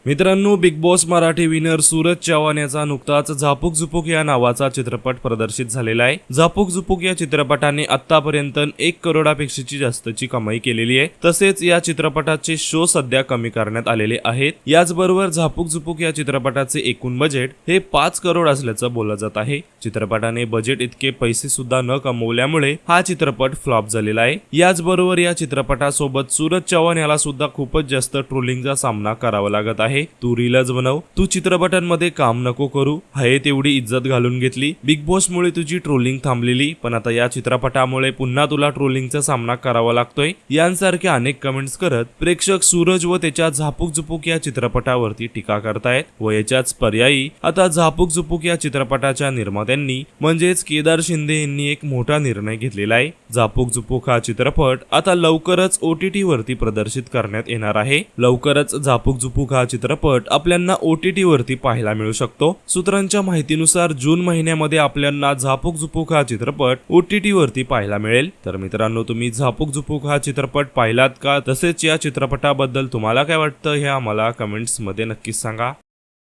मित्रांनो, big boss Marathi winner Suraj Chavan याचा नुकताच झापूक झुपूक या नावाचा चित्रपट प्रदर्शित झालेला आहे। झापूक झुपूक या चित्रपटाने आतापर्यंत 1 करोडापेक्षाची जास्तची कमाई केलेली आहे। तसेच या चित्रपटाचे शो सध्या कमी करण्यात आलेले आहेत। याचबरोबर झापूक झुपूक या चित्रपटाचे एकूण बजेट हे 5 करोड असल्याचं बोललं जात आहे। चित्रपटाने बजेट इतके पैसे सुद्धा न कमवल्यामुळे हा चित्रपट फ्लॉप झालेला आहे। याचबरोबर या चित्रपटासोबत सूरज चव्हाण याला सुद्धा खूपच जास्त ट्रोलिंगचा सामना करावा लागत आहे। तू रीलच बनव, तू चित्रपटांमध्ये काम नको करू, आहे तेवढी इज्जत घालून घेतली, बिग बॉस मुळे तुझी ट्रोलिंग थांबलेली, पण आता या चित्रपटामुळे पुन्हा तुला ट्रोलिंगचा सामना करावा लागतोय, यांसारखे अनेक कमेंट्स करत प्रेक्षक सूरज व त्याच्या झापूक झुपूक या चित्रपटावरती टीका करतायत। व याच्याच पर्यायी आता झापूक झुपूक या चित्रपटाच्या निर्मात्यांनी म्हणजेच केदार शिंदे यांनी एक मोठा निर्णय घेतलेला आहे। झापूक झुपूक हा चित्रपट आता लवकरच OTT वरती प्रदर्शित करण्यात येणार आहे। लवकरच झापूक झुपूक हा चित्रपट आपल्याला OTT वरती पाहायला मिळू शकतो। सूत्रांच्या माहितीनुसार जून महिन्यामध्ये आपल्याला झापूक झुपूक हा चित्रपट OTT वरती पाहायला मिळेल। तर मित्रांनो, तुम्ही झापूक झुपूक हा चित्रपट पाहिलात का? तसेच या चित्रपटाबद्दल तुम्हाला काय वाटतं हे आम्हाला कमेंट्स मध्ये नक्कीच सांगा।